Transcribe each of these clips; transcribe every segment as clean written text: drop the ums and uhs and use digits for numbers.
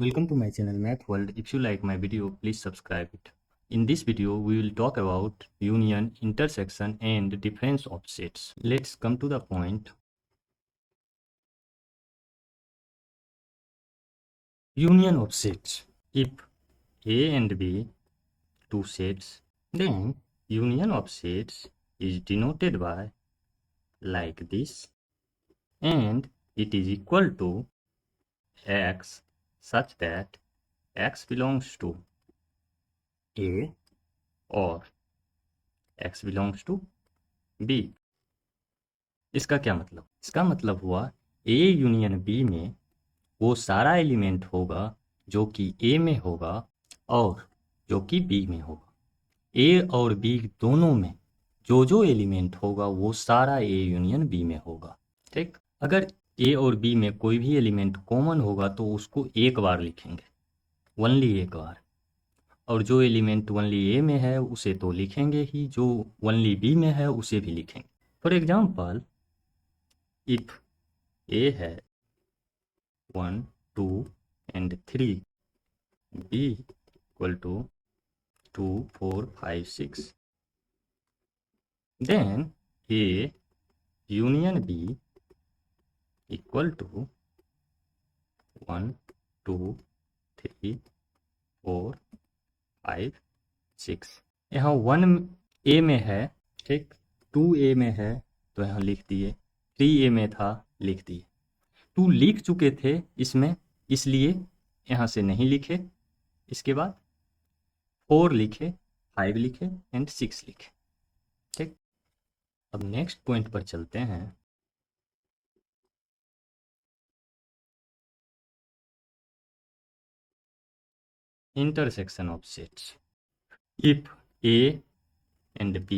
Welcome to my channel Math World. If you like my video, please subscribe it. In this video, we will talk about union, intersection and difference of sets. Let's come to the point. Union of sets. If A and B, two sets, then union of sets is denoted by like this, and it is equal to X such that X belongs to A or X belongs to B. इसका क्या मतलब? इसका मतलब हुआ A union B में वो सारा element होगा जो कि A में होगा और जो कि B में होगा। A और B दोनों में जो एलिमेंट होगा वो सारा A यूनियन B में होगा। ठीक, अगर A और B में कोई भी एलिमेंट कॉमन होगा तो उसको एक बार लिखेंगे, ओनली एक बार, और जो एलिमेंट ओनली A में है उसे तो लिखेंगे ही, जो ओनली B में है उसे भी लिखेंगे। फॉर एग्जाम्पल, इफ A है 1, 2 and 3, B equal to 2, 4, 5, 6, then A union B equal to 1, 2, 3, 4, 5, 6। यहाँ 1 A में है, ठीक, 2 A में है तो यहाँ लिख दिए, 3 A में था लिख दिए, 2 लिख चुके थे इसमें इसलिए यहाँ से नहीं लिखे, इसके बाद 4 लिखे, 5 लिखे एंड 6 लिखे। ठीक, अब नेक्स्ट पॉइंट पर चलते हैं। Intersection of sets. If A and B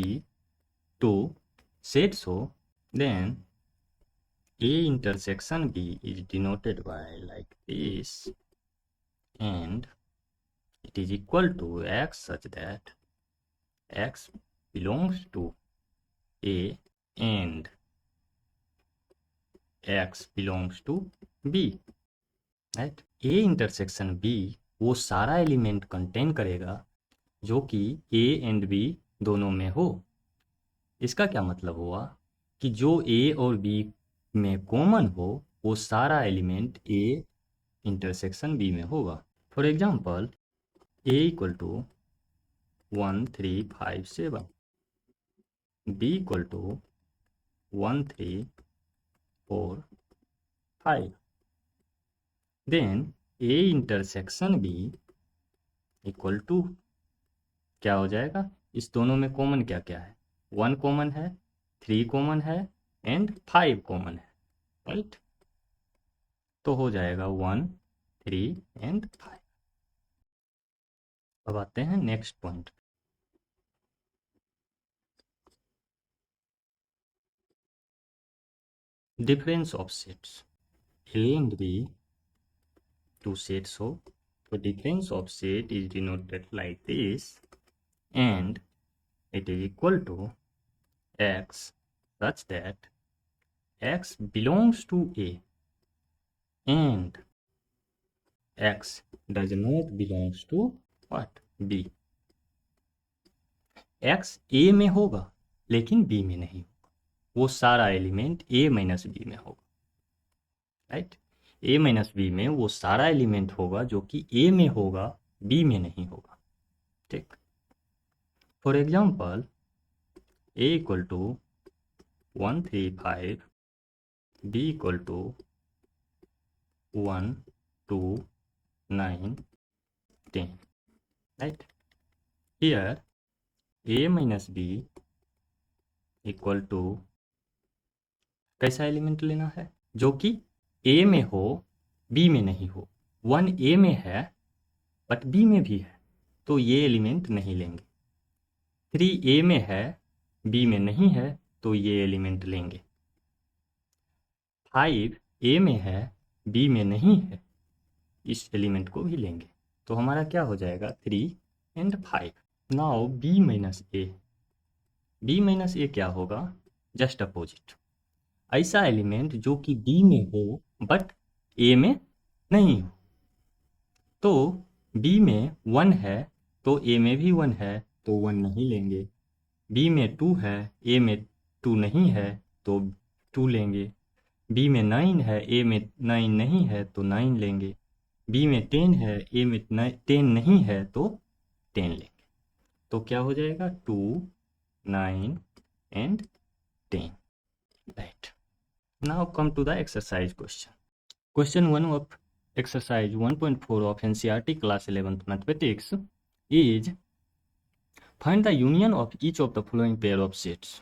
two sets हो, then A intersection B is denoted by like this, and it is equal to X such that X belongs to A and X belongs to B, right? A intersection B वो सारा element contain करेगा जो कि A and B दोनों में हो। इसका क्या मतलब हुआ कि जो A और B में कॉमन हो वो सारा एलिमेंट A इंटरसेक्शन B में होगा। For example, A equal to 1, 3, 5, 7, B equal to 1, 3, 4, 5, then A intersection B equal to क्या हो जाएगा? इस दोनों में कॉमन क्या क्या है? 1 कॉमन है, 3 कॉमन है एंड 5 कॉमन है, राइट? तो हो जाएगा 1, 3 एंड 5। अब आते हैं next point. Difference of sets. A and B two sets हो तो difference of set is denoted like this, and it is equal to X such that X belongs to A and X does not belongs to what? B। X A में होगा लेकिन B में नहीं होगा, वो सारा एलिमेंट A माइनस B में होगा, राइट? A माइनस B में वो सारा एलिमेंट होगा जो कि A में होगा, B में नहीं होगा। ठीक, for example, A equal to 1, 3, 5, B equal to 1, 2, 9, 10, right? Here A minus B equal to कैसा एलिमेंट लेना है? जो कि A में हो B में नहीं हो। 1 A में है बट B में भी है तो ये एलिमेंट नहीं लेंगे। 3 A में है B में नहीं है तो ये एलिमेंट लेंगे। 5 A में है B में नहीं है, इस एलिमेंट को भी लेंगे। तो हमारा क्या हो जाएगा? 3 and 5। Now B minus A। B minus A क्या होगा? जस्ट अपोजिट, ऐसा एलिमेंट जो कि B में हो बट A में नहीं हो। तो बी में 1 है तो ए में भी 1 है, तो 1 नहीं लेंगे। बी में 2 है, ए में 2 नहीं है, तो 2 लेंगे। बी में 9 है, ए में 9 नहीं है, तो 9 लेंगे। बी में 10 है, ए में 10 नहीं है, तो 10 लेंगे। तो क्या हो जाएगा? 2, 9 and 10, right. Now come to the exercise question. Question 1 of exercise 1.4 of NCERT class 11th mathematics is find the union of each of the following pair of sets।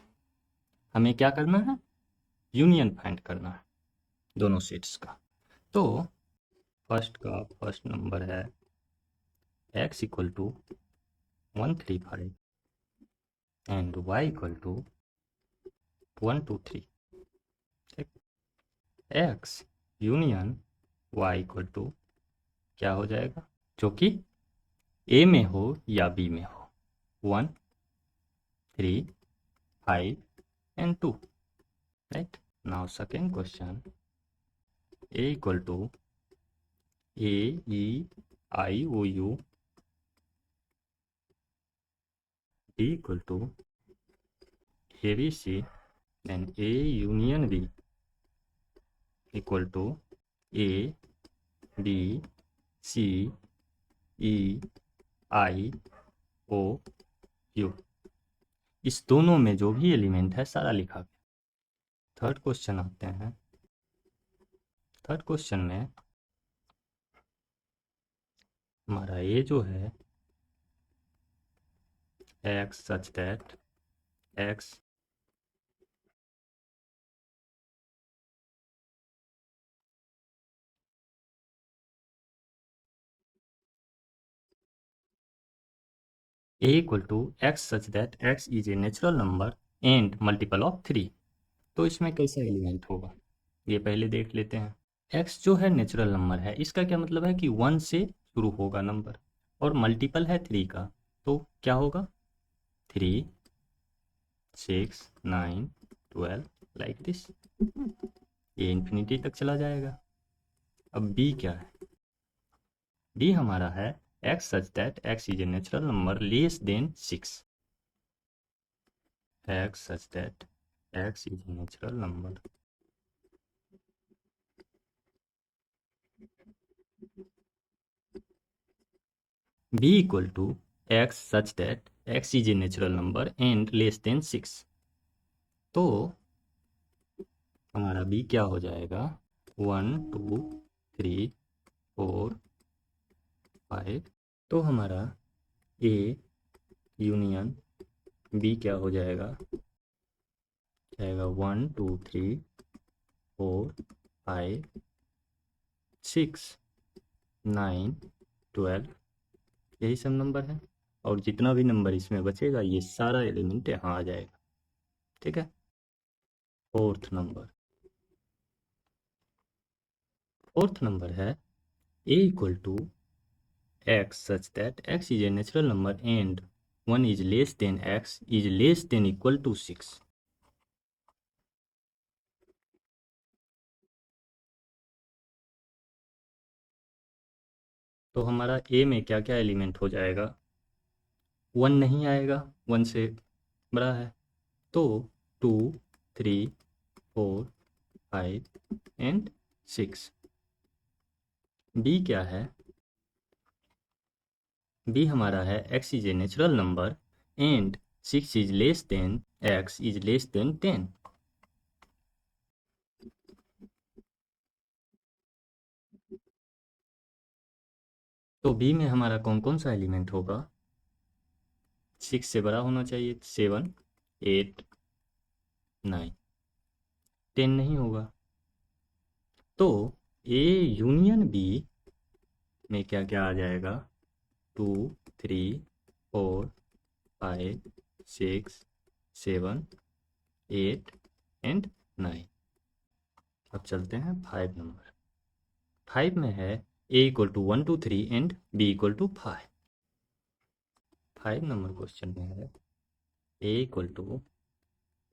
हमें क्या करना है? यूनियन फाइंड करना है दोनों सेट्स का। तो first का फर्स्ट नंबर है x equal to 135 and y equal to 123। ठीक, x union y equal to क्या हो जाएगा? जो कि a में हो या b में हो, 1, 3, 5 and 2, right? Now second question, a equal to a e I o u, b equal to a b c, then a union b equal to a b c e I o u। इस दोनों में जो भी element है सारा लिखा गया। Third question आते हैं। थर्ड क्वेश्चन में हमारा ये जो है x such that x a equal to x such that x is a natural number and multiple of 3। तो इसमें कैसा एलिमेंट होगा ये पहले देख लेते हैं। x जो है नेचुरल नंबर है, इसका क्या मतलब है कि 1 से शुरू होगा नंबर, और मल्टीपल है 3 का, तो क्या होगा? 3, 6, 9, 12 लाइक दिस, ये इन्फिनिटी तक चला जाएगा। अब b क्या है? b हमारा है x such that x is a natural number less than 6। x such that x is a natural number b equal to x such that x is a natural number and less than 6। तो हमारा b क्या हो जाएगा? 1, 2, 3, 4, 5। तो हमारा a union b क्या हो जाएगा? 1, 2, 3, 4, 5, 6, 9, 12, यही सब नंबर है, और जितना भी नंबर इसमें बचेगा ये सारा एलिमेंट यहाँ आ जाएगा। ठीक है। फोर्थ नंबर है a equal to x such that x is A natural number and 1 is less than x is less than equal to 6। तो हमारा a में क्या क्या एलिमेंट हो जाएगा? 1 नहीं आएगा, 1 से बड़ा है, तो 2, 3, 4, 5 एंड 6। b क्या है? b हमारा है x is A natural number and 6 is less than x is less then 10। तो b में हमारा कौन कौन सा एलिमेंट होगा? 6 से बड़ा होना चाहिए, 7, 8, 9, 10 नहीं होगा। तो a यूनियन b में क्या क्या आ जाएगा? 2, 3, 4, 5, 6, 7, 8 एंड 9। अब चलते हैं 5 नंबर। 5 में है a equal to 1, 2, 3 and b equal to 5। 5 नंबर क्वेश्चन में है a equal to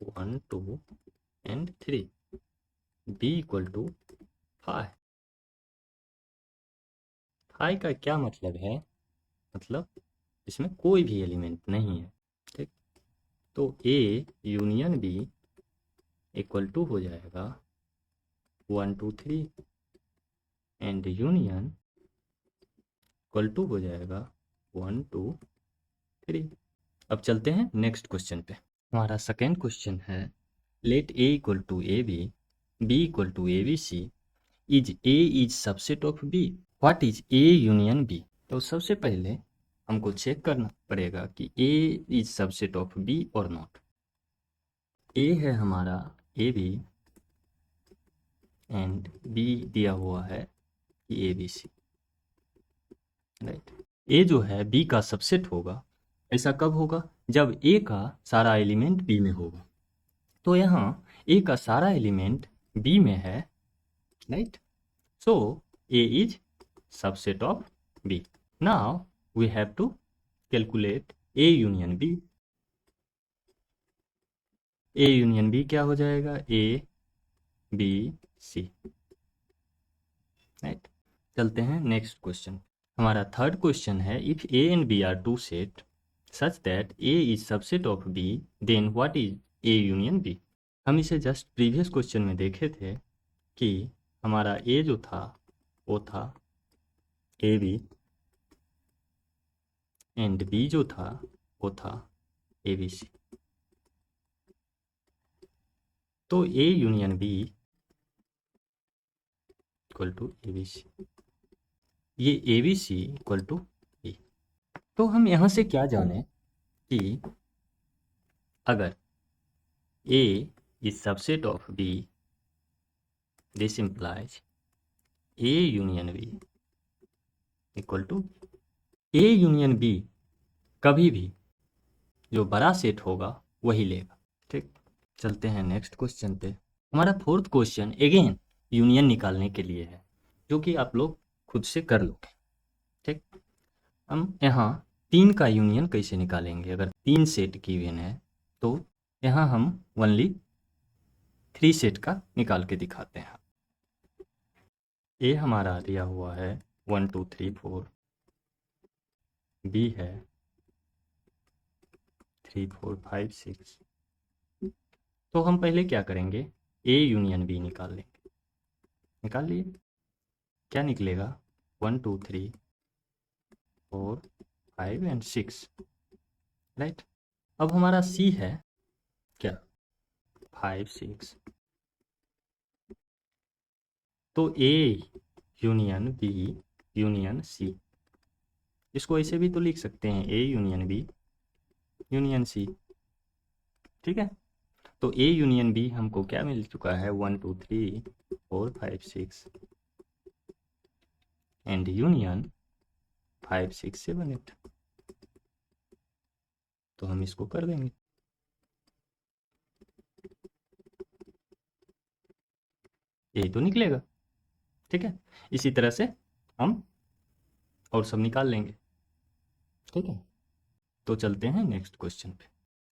1, 2 and 3, b equal to 5। हाई का क्या मतलब है, मतलब इसमें कोई भी एलिमेंट नहीं है। ठीक, तो A union B equal to हो जाएगा 1 2 3 एंड यूनियन इक्वल टू हो जाएगा 1 2 3। अब चलते हैं नेक्स्ट क्वेश्चन पे। हमारा सेकेंड क्वेश्चन है let A equal to A B equal to A B C, is A is subset of B, what is A union B. तो सबसे पहले हमको चेक करना पड़ेगा कि A is subset of B और नॉट। ए है हमारा ए बी एंड बी दिया हुआ है कि ए बी सी, राइट। ए जो है बी का सबसेट होगा, ऐसा कब होगा, जब ए का सारा एलिमेंट बी में होगा। तो यहाँ ए का सारा एलिमेंट बी में है, right. So A is subset of B. Now we have to calculate A union B. A union B क्या हो जाएगा, ए बी सी, राइट। चलते हैं नेक्स्ट क्वेश्चन। हमारा थर्ड क्वेश्चन है if A and B are two set such that A is subset of B then what is A union B. हम इसे just previous question में देखे थे कि हमारा ए जो था वो था ए बी एंड बी जो था वो था ए बी सी। तो A union B equal to A B C, ये A B C equal to B. तो हम यहाँ से क्या जाने कि अगर A is subset of B, this implies A union B equal to A union B कभी भी जो बड़ा सेट होगा वही लेगा। ठीक, चलते हैं नेक्स्ट क्वेश्चन पे। हमारा फोर्थ क्वेश्चन अगेन यूनियन निकालने के लिए है, जो कि आप लोग खुद से कर लोगे। ठीक, हम यहाँ 3 का यूनियन कैसे निकालेंगे। अगर 3 सेट गिवन है तो यहाँ हम ओनली 3 सेट का निकाल के दिखाते हैं। ए हमारा दिया हुआ है 1 2 3 4, बी है 3 4 5 6। तो हम पहले क्या करेंगे, ए यूनियन बी निकाल लेंगे। निकाल लिए, क्या निकलेगा 1 2 3 4 5 एंड 6, राइट। अब हमारा सी है क्या 5 6। तो A union B union C, इसको ऐसे भी तो लिख सकते हैं A union B union C. ठीक है, तो ए यूनियन बी हमको क्या मिल चुका है 1 2 3 4 5 6 एंड यूनियन 5 6 7 8। तो हम इसको कर देंगे, यही तो निकलेगा। ठीक है, इसी तरह से हम और सब निकाल लेंगे। ठीक है, तो चलते हैं नेक्स्ट क्वेश्चन पे।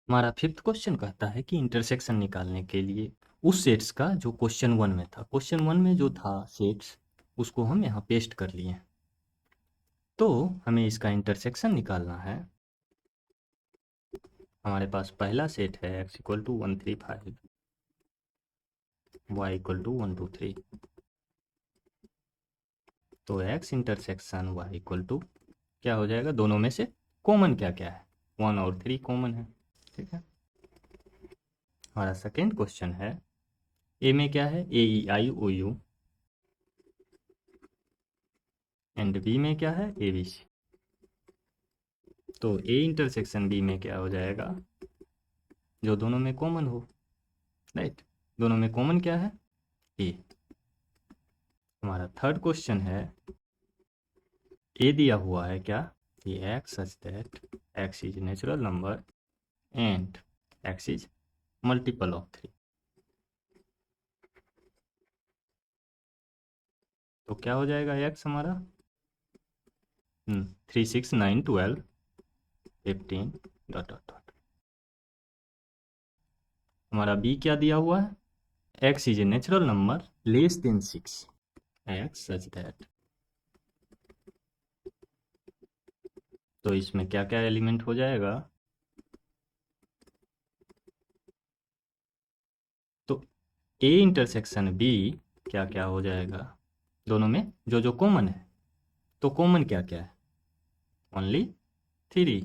हमारा फिफ्थ क्वेश्चन कहता है कि इंटरसेक्शन निकालने के लिए उस सेट्स का जो क्वेश्चन 1 में था, क्वेश्चन 1 में जो था सेट्स उसको हम यहाँ पेस्ट कर लिए। तो हमें इसका इंटरसेक्शन निकालना है। हमारे पास पहला सेट है x equal to 1 3 5, y equal to 1 2 3। तो x intersection y equal to क्या हो जाएगा, दोनों में से कॉमन क्या क्या है, 1 और 3 कॉमन है। ठीक है, हमारा सेकेंड क्वेश्चन है ए में क्या है ए ई आई ओ यू एंड बी में क्या है ए बी सी। तो ए इंटरसेक्शन बी में क्या हो जाएगा, जो दोनों में कॉमन हो, राइट। दोनों में कॉमन क्या है ए। हमारा थर्ड क्वेश्चन है ए दिया हुआ है क्या, कि x such that x is natural number and x is multiple of 3। तो क्या हो जाएगा एक्स हमारा 3 6 9 12 15 डॉट डॉट डॉट। हमारा बी क्या दिया हुआ है, x is A natural number less than 6, x such that तो इसमें क्या क्या एलिमेंट हो जाएगा, तो ए इंटरसेक्शन बी क्या क्या हो जाएगा, दोनों में जो जो कॉमन है, तो कॉमन क्या क्या है, ओनली 3।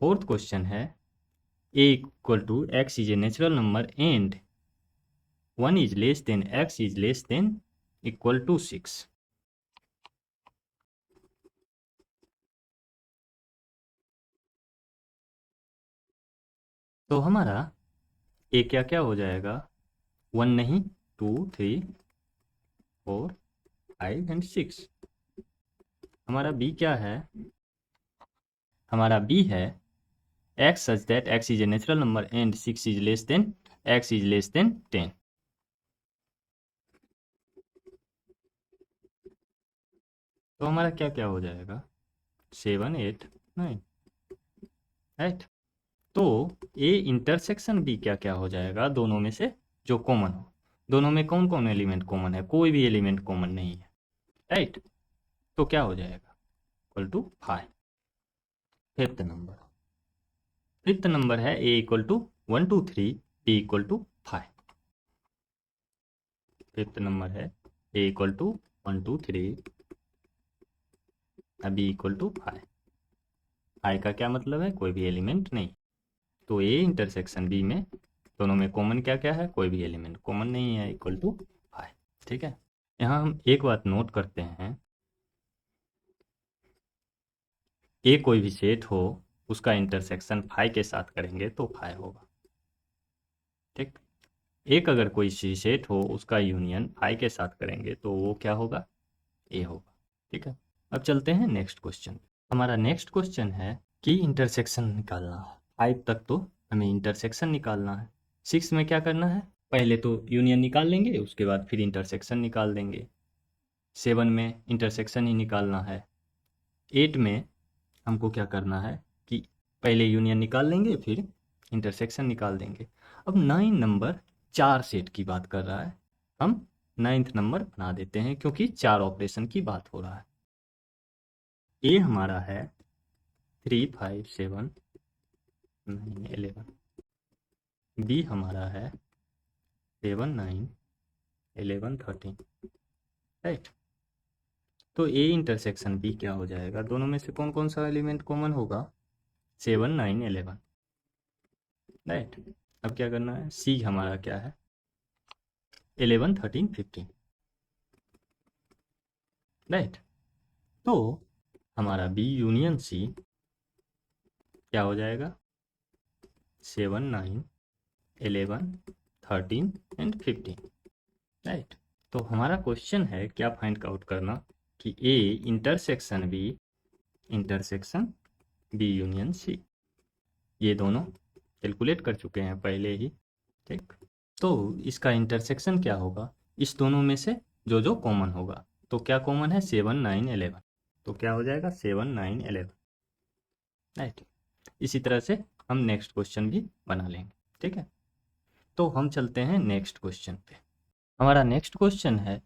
फोर्थ क्वेश्चन है A equal to x is A natural number and 1 is less than X is less than equal to 6। तो हमारा ए क्या क्या हो जाएगा, 1 नहीं, 2 3 4 5 एंड 6। हमारा बी क्या है, हमारा बी है x such that x is a natural number and 6 is less than x is less than 10। तो हमारा क्या क्या हो जाएगा, 7 8 9, राइट। तो ए इंटरसेक्शन बी क्या क्या हो जाएगा, दोनों में से जो कॉमन हो। दोनों में कौन कौन एलिमेंट कॉमन है, कोई भी एलिमेंट कॉमन नहीं है, राइट। तो क्या हो जाएगा, equal to 5। Fifth number, fifth number है A equal to 1 2 3 B equal to 5। Fifth number है A equal to 1 2 3 B equal to 5। I का क्या मतलब है, कोई भी एलिमेंट नहीं। तो ए इंटरसेक्शन बी में दोनों में कॉमन क्या क्या है, कोई भी एलिमेंट कॉमन नहीं है, इक्वल टू 5। ठीक है, यहाँ हम एक बात नोट करते हैं, ए कोई भी सेट हो उसका इंटरसेक्शन 5 के साथ करेंगे तो 5 होगा, ठीक। एक अगर कोई सी सेट हो उसका यूनियन 5 के साथ करेंगे तो वो क्या होगा, ए होगा, ठीक है। अब चलते हैं नेक्स्ट क्वेश्चन। हमारा नेक्स्ट क्वेश्चन है कि इंटरसेक्शन निकालना है, 5 तक तो हमें इंटरसेक्शन निकालना है। 6 में क्या करना है, पहले तो यूनियन निकाल लेंगे उसके बाद फिर इंटरसेक्शन निकाल देंगे। 7 में इंटरसेक्शन ही निकालना है। 8 में हमको क्या करना है कि पहले यूनियन निकाल लेंगे फिर इंटरसेक्शन निकाल देंगे। अब 9 नंबर 4 सेट की बात कर रहा है, हम 9th नंबर बना देते हैं क्योंकि 4 ऑपरेशन की बात हो रहा है। ए हमारा है 3 5 7 9 11, बी हमारा है 7 9 11 13, राइट। तो ए इंटरसेक्शन बी क्या हो जाएगा, दोनों में से कौन कौन सा एलिमेंट कॉमन होगा, 7 9 11, राइट। अब क्या करना है, सी हमारा क्या है 11 13 15, राइट। तो हमारा बी यूनियन सी क्या हो जाएगा, 7 9 11 13 एंड 15, राइट। तो हमारा क्वेश्चन है क्या फाइंड आउट करना कि A intersection B union C, ये दोनों कैलकुलेट कर चुके हैं पहले ही, ठीक। तो इसका इंटरसेक्शन क्या होगा, इस दोनों में से जो जो कॉमन होगा। तो क्या कॉमन है, 7 9 11, तो क्या हो जाएगा 7 9 11, राइट। इसी तरह से हम नेक्स्ट क्वेश्चन भी बना लेंगे, ठीक है। तो हम चलते हैं नेक्स्ट क्वेश्चन पे। हमारा नेक्स्ट क्वेश्चन है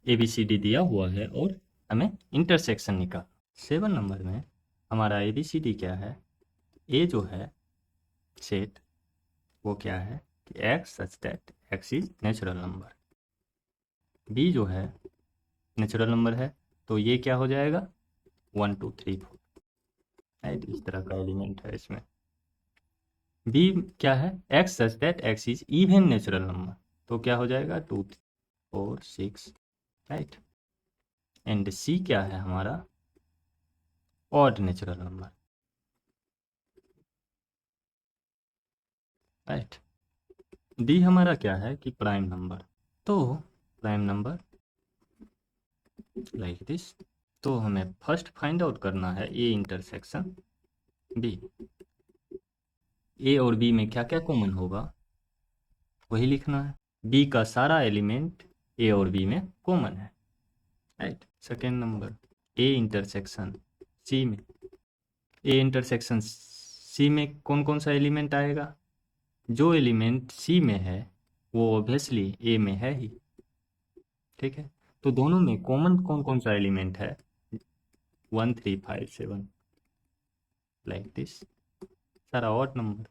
ए बी सी डी दिया हुआ है और हमें इंटरसेक्शन निकाल। 7 नंबर में हमारा ए बी सी डी क्या है, ए जो है सेट वो क्या है कि x such that x is natural number, B जो है नेचुरल नंबर है तो ये क्या हो जाएगा 1 2 3 4, राइट। इस तरह का एलिमेंट है इसमें। बी क्या है, x such that x is even natural number, तो क्या हो जाएगा 2 4 6, राइट। एंड सी क्या है हमारा odd natural number, right. D हमारा क्या है कि प्राइम नंबर, तो प्राइम नंबर लाइक दिस। तो हमें फर्स्ट फाइंड आउट करना है ए इंटरसेक्शन बी, ए और बी में क्या क्या कॉमन होगा वही लिखना है। बी का सारा एलिमेंट ए और बी में कॉमन है, right. Second number A intersection C में, ए इंटरसेक्शन सी में कौन कौन सा एलिमेंट आएगा, जो एलिमेंट सी में है वो ऑब्वियसली ए में है ही, ठीक है। तो दोनों में कॉमन कौन कौन सा एलिमेंट है, 1357 लाइक दिस, सारा ऑड नंबर।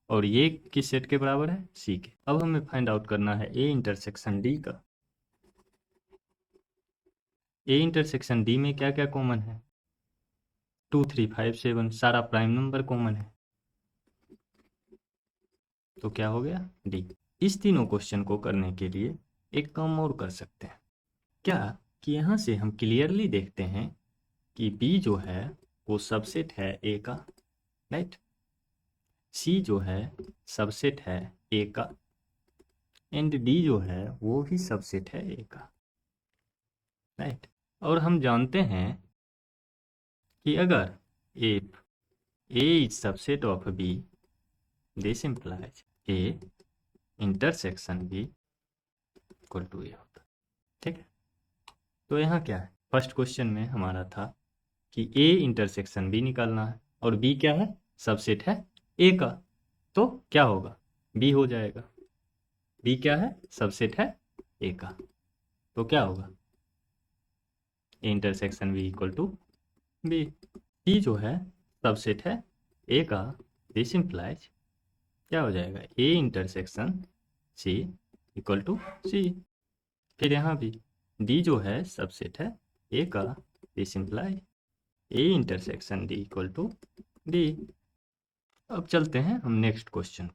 और ये किस सेट के बराबर है? सी के। अब हमें फाइंड आउट करना है ए इंटरसेक्शन डी का। ए इंटरसेक्शन डी में क्या क्या कॉमन है? 2357, सारा प्राइम नंबर कॉमन है, तो क्या हो गया? डी। इस तीनों क्वेश्चन को करने के लिए एक काम और कर सकते हैं क्या, कि यहाँ से हम क्लियरली देखते हैं कि बी जो है वो सबसेट है ए का, राइट। सी जो है सबसेट है ए का, एंड डी जो है वो भी सबसेट है ए का, राइट। और हम जानते हैं कि अगर if A is subset of B, this implies A intersection B equal to A होता है, ठीक है। तो यहाँ क्या है, फर्स्ट क्वेश्चन में हमारा था कि ए इंटरसेक्शन बी निकालना है, और बी क्या है? सबसेट है ए का, तो क्या होगा? बी हो जाएगा। बी क्या है? सबसेट है ए का, तो क्या होगा? A intersection B equal to B. C जो है सबसेट है ए का, दिस इंप्लाइज क्या हो जाएगा? A intersection C equal to C. फिर यहाँ भी डी जो है सबसेट है ए का, this implies A intersection D equal to D. अब चलते हैं हम नेक्स्ट क्वेश्चन।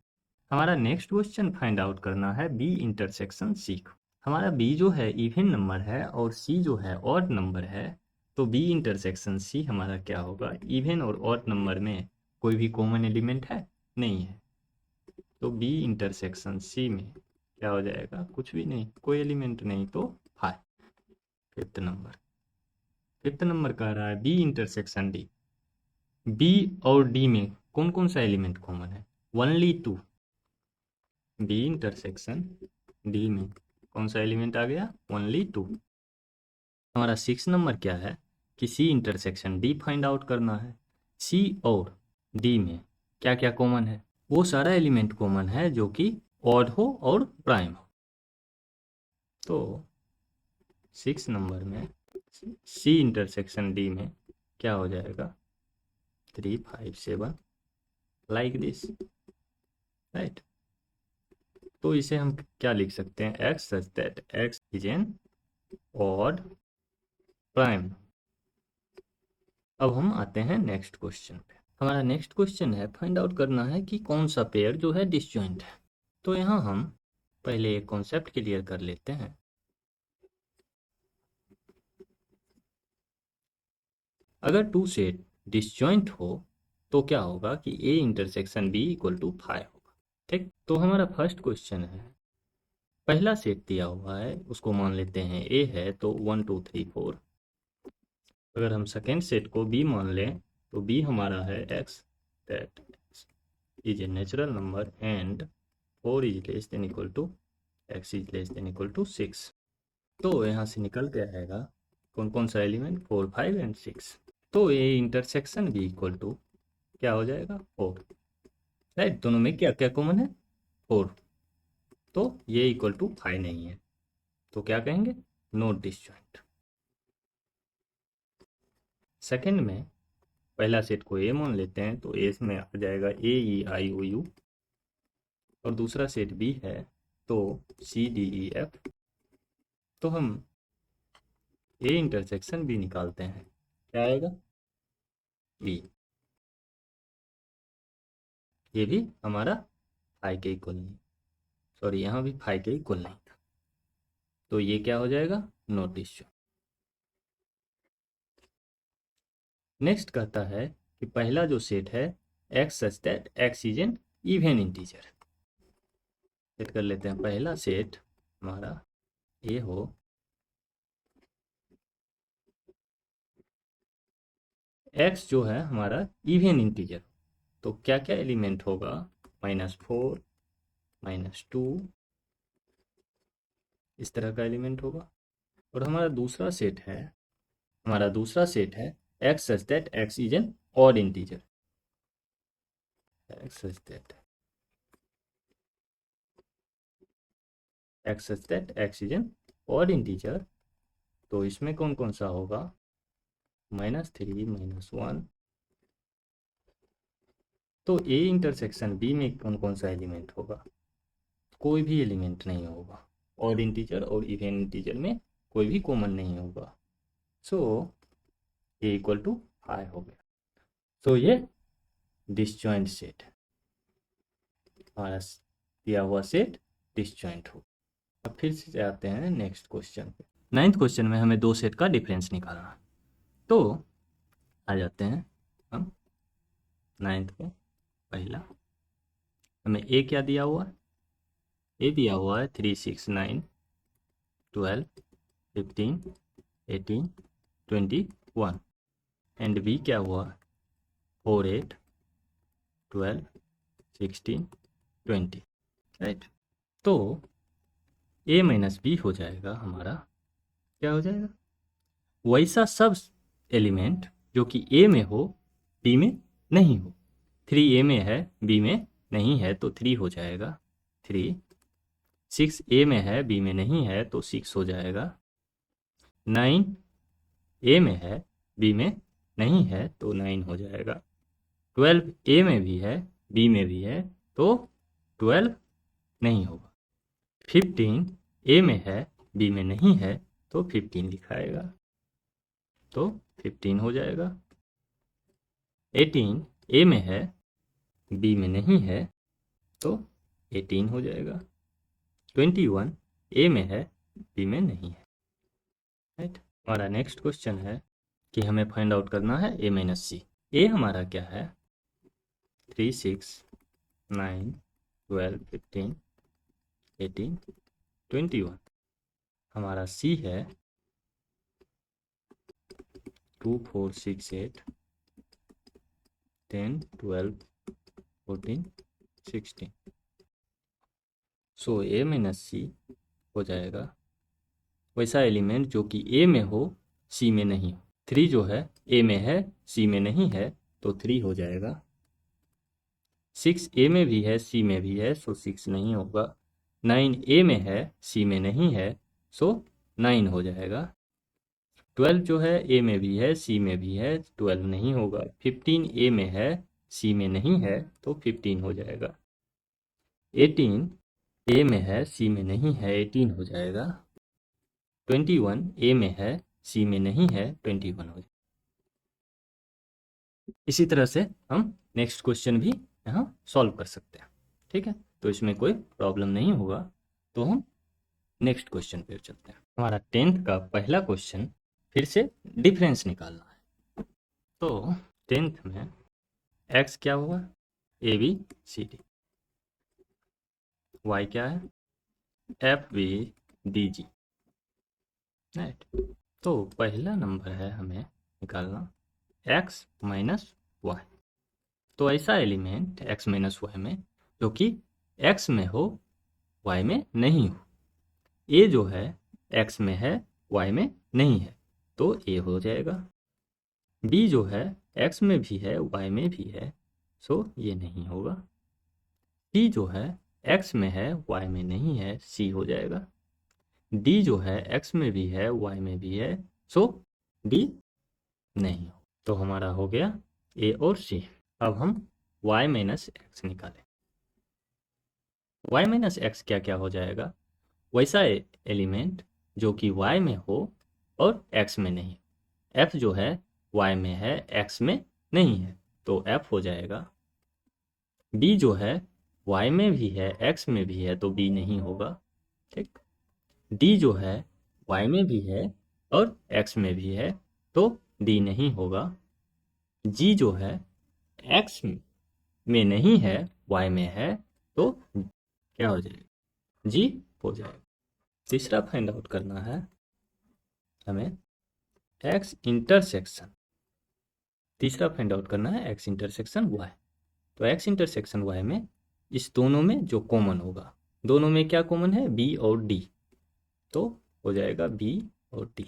हमारा नेक्स्ट क्वेश्चन फाइंड आउट करना है बी इंटरसेक्शन सी को। हमारा बी जो है इवन नंबर है और सी जो है ऑड नंबर है, तो बी इंटरसेक्शन सी हमारा क्या होगा? इवन और ऑड नंबर में कोई भी कॉमन एलिमेंट है? नहीं है, तो बी इंटरसेक्शन सी में क्या हो जाएगा? कुछ भी नहीं, कोई एलिमेंट नहीं, तो 5। फिफ्थ नंबर कह रहा है बी इंटरसेक्शन डी। बी और डी में कौन कौन सा एलिमेंट कॉमन है? ओनली 2। बी इंटरसेक्शन डी में कौन सा एलिमेंट आ गया? ओनली 2। हमारा 6 नंबर क्या है कि C intersection D find out करना है। सी और डी में क्या क्या कॉमन है? वो सारा एलिमेंट कॉमन है जो कि ऑड हो और प्राइम हो। तो 6 नंबर में सी इंटरसेक्शन डी में क्या हो जाएगा? 357 लाइक दिस, राइट। तो इसे हम क्या लिख सकते हैं? X such that x is an odd prime. अब हम आते हैं नेक्स्ट क्वेश्चन पे। हमारा नेक्स्ट क्वेश्चन है फाइंड आउट करना है कि कौन सा पेयर जो है डिसजॉइंट है। तो यहाँ हम पहले एक कॉन्सेप्ट क्लियर कर लेते हैं। अगर टू सेट डिसजॉइंट हो तो क्या होगा कि A intersection B equal to 5 होगा, ठीक। तो हमारा फर्स्ट क्वेश्चन है, पहला सेट दिया हुआ है उसको मान लेते हैं ए है, तो 1 2 3 4। अगर हम सेकेंड सेट को बी मान लें तो बी हमारा है x, that is A natural number and 4 is less than equal to x is less than equal to 6। तो यहाँ से निकल के आएगा कौन कौन सा एलिमेंट? 4 5 एंड 6। तो ये इंटरसेक्शन भी इक्वल टू क्या हो जाएगा? 4, राइट। दोनों में क्या क्या कॉमन है? 4। तो ये इक्वल टू 5 नहीं है, तो क्या कहेंगे? Not disjoint. सेकेंड में पहला सेट को ए मान लेते हैं, तो ए में आ जाएगा ए ई आई ओ यू, और दूसरा सेट बी है तो सी डी ई एफ। तो हम ए इंटरसेक्शन बी निकालते हैं, क्या आएगा? बी। ये भी हमारा 5 के इक्वल नहीं, सॉरी यहाँ भी 5 के इक्वल नहीं था, तो ये क्या हो जाएगा? Not disjoint. नेक्स्ट कहता है कि पहला जो सेट है x such that x is an even integer. Set कर लेते हैं, पहला सेट हमारा ये हो एक्स जो है हमारा इवन इंटीजर, तो क्या क्या एलिमेंट होगा? -4 -2 इस तरह का एलिमेंट होगा। और हमारा दूसरा सेट है x such that x is an odd integer. X such that x is an odd integer, तो इसमें कौन कौन सा होगा? -3 -1। तो ए इंटरसेक्शन बी में कौन कौन सा एलिमेंट होगा? कोई भी एलिमेंट नहीं होगा। ऑड इंटीजर और इवन इंटीजर में कोई भी कॉमन नहीं होगा। सो ए इक्वल टू 5 हो गया। तो ये डिसजॉइंट सेट है, हमारा दिया हुआ सेट डिसजॉइंट हो। अब फिर से आते हैं नेक्स्ट क्वेश्चन पे। 9th क्वेश्चन में हमें दो सेट का डिफरेंस निकालना है। तो आ जाते हैं हम 9th पे। पहला हमें ए क्या दिया हुआ है? ए दिया हुआ है 3 6 9 12 15 18 21। एंड बी क्या हुआ? 4 8 12 16 20। राइट। तो ए माइनस बी हो जाएगा हमारा, क्या हो जाएगा? वैसा सब एलिमेंट जो कि ए में हो बी में नहीं हो। 3 ए में है बी में नहीं है तो 3 हो जाएगा 3। 6 ए में है बी में नहीं है तो 6 हो जाएगा। 9 ए में है बी में नहीं है तो 9 हो जाएगा। 12 ए में भी है बी में भी है तो 12 नहीं होगा। 15 ए में है बी में नहीं है तो 15 लिखाएगा तो 15 हो जाएगा। 18 ए में है बी में नहीं है तो 18 हो जाएगा। 21 ए में है बी में नहीं है। राइट। हमारा नेक्स्ट क्वेश्चन है कि हमें फाइंड आउट करना है ए माइनस सी। ए हमारा क्या है? 3 6 9 12 15 18 21। हमारा सी है 2 4 6 8 10 12 14 16। सो ए माइनस सी हो जाएगा वैसा एलिमेंट जो कि ए में हो सी में नहीं हो। 3 जो है ए में है सी में नहीं है तो 3 हो जाएगा। 6 ए में भी है सी में भी है सो 6 नहीं होगा। 9 ए में है सी में नहीं है सो 9 हो जाएगा। 12 जो है ए में भी है सी में भी है 12 नहीं होगा। 15 ए में है सी में नहीं है तो 15 हो जाएगा। 18 ए में है सी में नहीं है 18 हो जाएगा। 21 ए में है सी में नहीं है 21 हो जाएगा। इसी तरह से हम नेक्स्ट क्वेश्चन भी यहाँ सॉल्व कर सकते हैं। ठीक है, तो इसमें कोई प्रॉब्लम नहीं होगा। तो हम नेक्स्ट क्वेश्चन पे चलते हैं। हमारा 10th का पहला क्वेश्चन फिर से डिफरेंस निकालना है। तो 10th में x क्या हुआ? A B C D. y क्या है? F B D G. Right. तो पहला नंबर है हमें निकालना x माइनस वाई। तो ऐसा एलिमेंट x माइनस वाई में जो कि x में हो y में नहीं हो। a जो है x में है y में नहीं है तो a हो जाएगा। b जो है x में भी है y में भी है सो ये नहीं होगा। c जो है x में है y में नहीं है c हो जाएगा। d जो है x में भी है y में भी है सो d नहीं हो। तो हमारा हो गया a और c। अब हम y माइनस एक्स निकालें। y माइनस एक्स क्या क्या हो जाएगा? वैसा एलिमेंट जो कि y में हो और x में नहीं। f जो है y में है x में नहीं है तो f हो जाएगा। b जो है y में भी है x में भी है तो b नहीं होगा। ठीक। d जो है y में भी है और x में भी है तो d नहीं होगा। g जो है x में नहीं है y में है तो क्या हो जाएगा? g हो जाएगा। तीसरा फाइंड आउट करना है हमें x इंटरसेक्शन। तीसरा फाइंड आउट करना है x इंटरसेक्शन y। तो x इंटरसेक्शन y में इस दोनों में जो कॉमन होगा, दोनों में क्या कॉमन है? b और d, तो हो जाएगा b और d।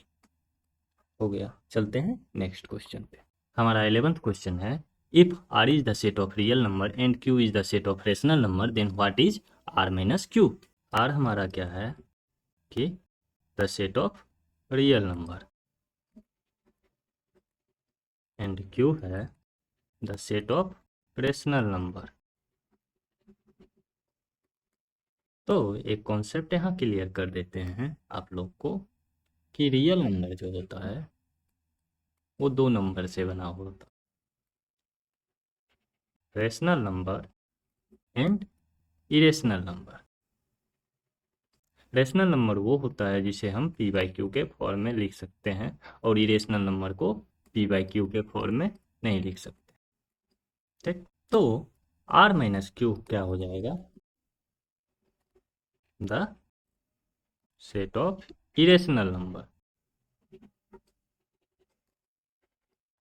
हो गया। चलते हैं नेक्स्ट क्वेश्चन पे। हमारा 11th क्वेश्चन है if r is the set of real number and q is the set of rational number then what is r minus q। r हमारा क्या है कि the set of real number and Q है the set of rational number. तो एक concept यहाँ clear कर देते हैं आप लोग को कि रियल नंबर जो होता है वो दो नंबर से बना होता, rational number and irrational number. Rational number वो होता है जिसे हम पी बाई क्यू के फॉर्म में लिख सकते हैं और इरेशनल नंबर को पी बाई क्यू के फॉर्म में नहीं लिख सकते। ठीक, तो आर माइनस क्यू क्या हो जाएगा, the set of irrational number.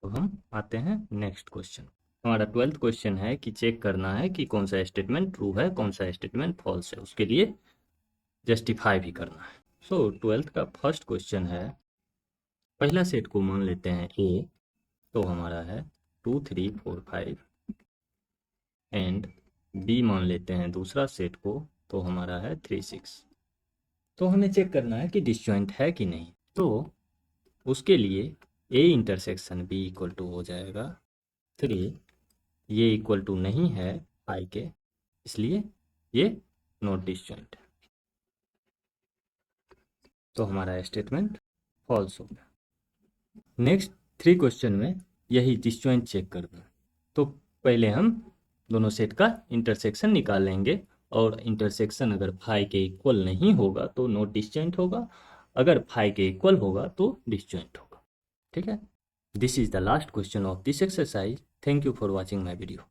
तो हम आते हैं नेक्स्ट क्वेश्चन। हमारा 12th क्वेश्चन है कि चेक करना है कि कौन सा स्टेटमेंट ट्रू है कौन सा स्टेटमेंट फॉल्स है, उसके लिए जस्टिफाई भी करना है। सो 12th का फर्स्ट क्वेश्चन है, पहला सेट को मान लेते हैं ए, तो हमारा है 2 3 4 5 एंड बी मान लेते हैं दूसरा सेट को, तो हमारा है 3 6। तो हमें चेक करना है कि डिसजॉइंट है कि नहीं। तो उसके लिए A intersection B equal to हो जाएगा 3, ये इक्वल टू नहीं है आई के, इसलिए ये नॉट डिसजॉइंट है। तो हमारा स्टेटमेंट फॉल्स हो गया। नेक्स्ट 3 क्वेश्चन में यही डिसजॉइंट चेक करना है। तो पहले हम दोनों सेट का इंटरसेक्शन निकाल लेंगे और इंटरसेक्शन अगर फाई के इक्वल नहीं होगा तो नॉट डिसजॉइंट होगा, अगर फाई के इक्वल होगा तो डिसजॉइंट होगा। ठीक है, this is the last question of this exercise. Thank you for watching my video.